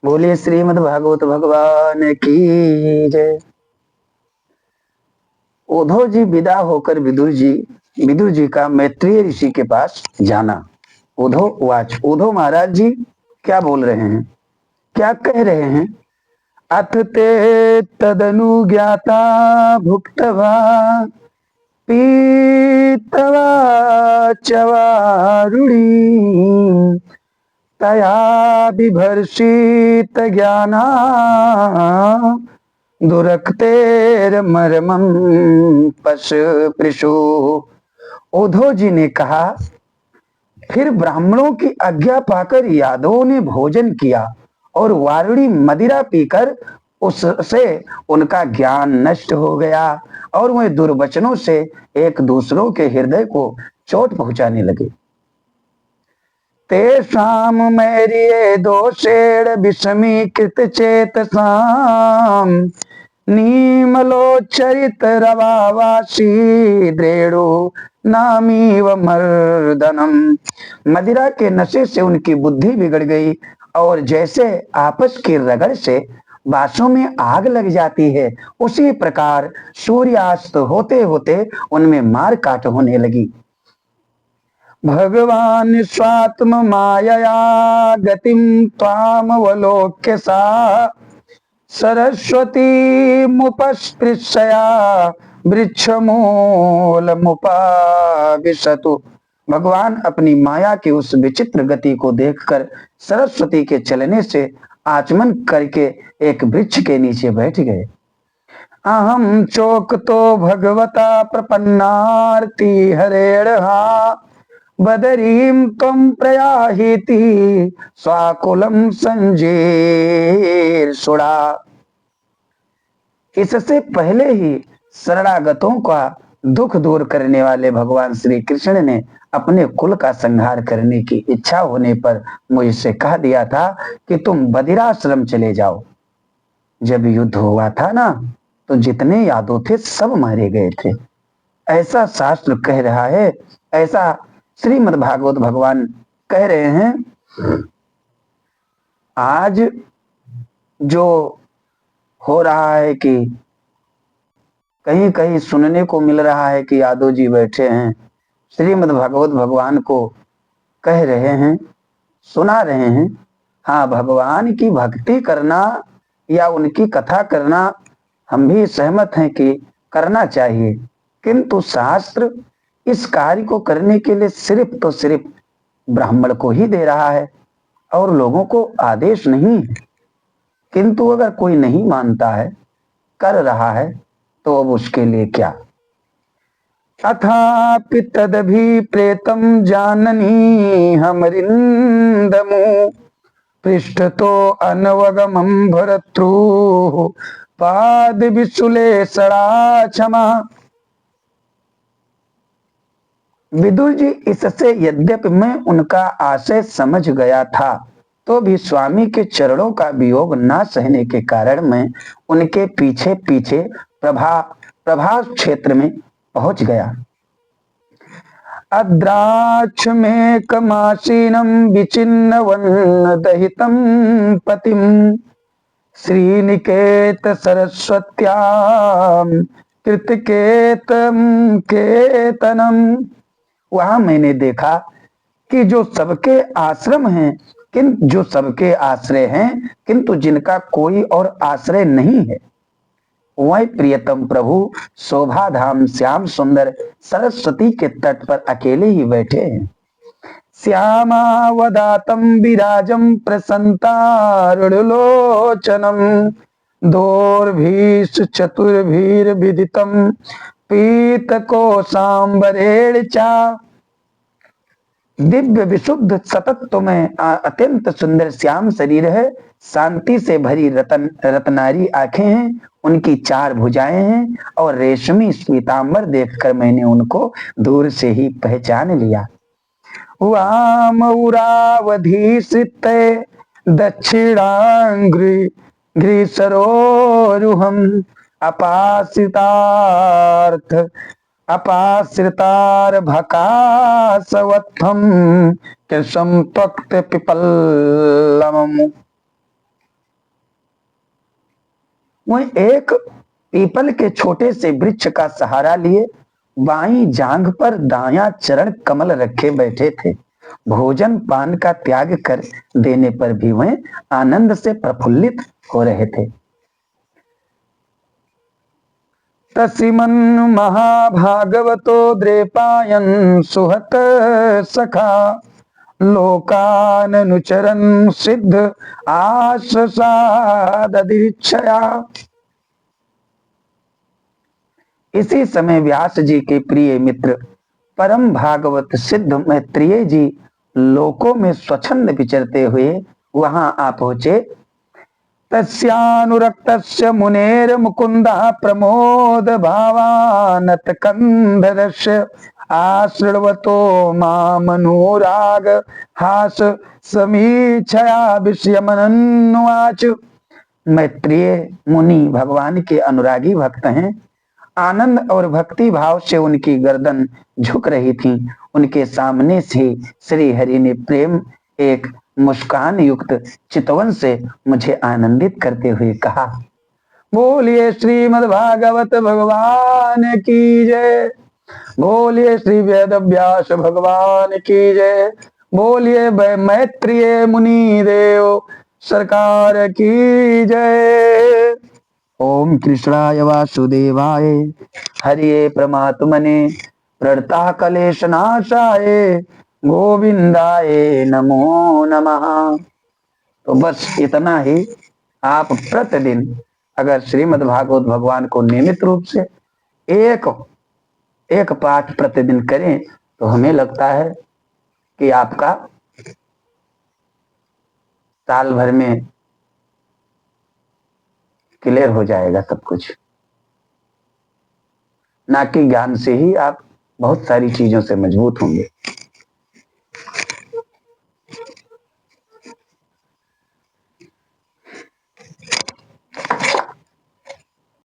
बोलिए श्रीमद् भागवत भगवान की जय। ओधो जी विदा होकर विदुर जी का मैत्रेय ऋषि के पास जाना। ओधो वाच, ओधो महाराज जी क्या बोल रहे हैं, क्या कह रहे हैं। अथ ते तदनुज्ञाता भुक्तवा पीतवा चवारुणी तया बिभर्षित ज्ञाना दुरक्तेर्मर्मं पृषु। ओधो जी ने कहा, फिर ब्राह्मणों की आज्ञा पाकर यादवों ने भोजन किया और वारुणी मदिरा पीकर उससे उनका ज्ञान नष्ट हो गया और वे दुर्वचनों से एक दूसरों के हृदय को चोट पहुंचाने लगे। तेषां मैर्ये दोषेण विषमीकृत चेतसां नीमलोच्चरित रवावासी द्रेणु नामीव मर्दनम। मदिरा के नशे से उनकी बुद्धि बिगड़ गई और जैसे आपस की रगड़ से बांसों में आग लग जाती है, उसी प्रकार सूर्यास्त होते होते उनमें मार काट होने लगी। भगवान स्वात्म मायया गतिम त्वामवलोक्य सा सरस्वती मुपस्पृशया वृक्षमूलमुपाविशतु। भगवान अपनी माया की उस विचित्र गति को देखकर सरस्वती के चलने से आचमन करके एक वृक्ष के नीचे बैठ गए। अहम चोक्तो भगवता प्रपन्नार्ति हरेणहा बदरीं त्वं प्रयाहीति स्वाकुलं संजीर्षुणा। इससे पहले ही शरणागतों का दुख दूर करने वाले भगवान श्री कृष्ण ने अपने कुल का संहार करने की इच्छा होने पर मुझसे कह दिया था कि तुम बदिराश्रम चले जाओ। जब युद्ध हुआ था ना, तो जितने यादव थे सब मारे गए थे, ऐसा शास्त्र कह रहा है, ऐसा श्रीमद् भागवत भगवान कह रहे हैं। आज जो हो रहा है कि कहीं कहीं सुनने को मिल रहा है कि यादव जी बैठे हैं, श्रीमद् भागवत भगवान को कह रहे हैं, सुना रहे हैं। हाँ, भगवान की भक्ति करना या उनकी कथा करना हम भी सहमत हैं कि करना चाहिए, किंतु शास्त्र इस कार्य को करने के लिए सिर्फ तो सिर्फ ब्राह्मण को ही दे रहा है और लोगों को आदेश नहीं है। किंतु अगर कोई नहीं मानता है, कर रहा है, तो अब उसके लिए क्या। अथापि तदभिप्रेतं जाननी हमरिंदमु पृष्ठतो अनवगमं भरतृ पाद विशुलेषणा क्षमा। विदुर जी, इससे यद्यपि मैं उनका आशय समझ गया था, तो भी स्वामी के चरणों का वियोग ना सहने के कारण मैं उनके पीछे पीछे प्रभास क्षेत्र में पहुंच गया। अद्राक्ष में कमासीनम विचिन्नवन्न दहितम पतिम श्रीनिकेत सरस्वत्याम कृतकेतम केतनम। वहां मैंने देखा कि जो सबके आश्रम हैं, जो सबके आश्रय हैं, किंतु जिनका कोई और आश्रय नहीं है, वह प्रियतम प्रभु शोभा धाम श्याम सुंदर सरस्वती के तट पर अकेले ही बैठे हैं। श्यामावदातम विराजम प्रसन्तारुणलोचनम दोर्भीष चतुर्भीर विदितम पीतकोशांबरेण चा। दिव्य विशुद्ध सतत्व में अत्यंत सुंदर श्याम शरीर है, शांति से भरी रत्नारी आंखें हैं, उनकी 4 भुजाएं हैं और रेशमी पीतांबर देखकर मैंने उनको दूर से ही पहचान लिया। वाम उरावधीसित दक्षिणांग्री ग्रीसरोरुहम अपासितार्थ अपाश्रितार भकासवत्थम कृशम त्वक्त पिपल्लम। वह एक पीपल के छोटे से वृक्ष का सहारा लिए बाईं जांघ पर दायां चरण कमल रखे बैठे थे। भोजन पान का त्याग कर देने पर भी वह आनंद से प्रफुल्लित हो रहे थे। तस्मन महाभागवतो द्रेपायन सुहत सखा लोकाननुचरन् सिद्ध आश्वासादधिच्छया। इसी समय व्यास जी के प्रिय मित्र परम भागवत सिद्ध मैत्रेय जी लोकों में स्वच्छंद विचरते हुए वहां आ पहुंचे। तस्यानुरक्तस्य मुनेर मुकुंदः प्रमोद भावानत कंधरस्य आश्रवतो मामनुराग हास समीक्षया विषयमनन्वाच। मैत्रेय मुनि भगवान के अनुरागी भक्त हैं। आनंद और भक्ति भाव से उनकी गर्दन झुक रही थी। उनके सामने से श्री हरि ने प्रेम एक मुस्कान युक्त चितवन से मुझे आनंदित करते हुए कहा, बोलिए श्रीमद् भागवत भगवान की जय, बोलिए श्री वेद व्यास भगवान की जय, बोलिए मैत्रेय मुनि देव सरकार की जय। ओम कृष्णाय वासुदेवाय हरिये परमात्मने प्रणता कलेश नाशाय गोविंदाय नमो नमः। तो बस इतना ही। आप प्रतिदिन अगर श्रीमद् भागवत भगवान को नियमित रूप से एक एक पाठ प्रतिदिन करें तो हमें लगता है कि आपका साल भर में क्लियर हो जाएगा सब कुछ। ना कि ज्ञान से ही आप बहुत सारी चीजों से मजबूत होंगे।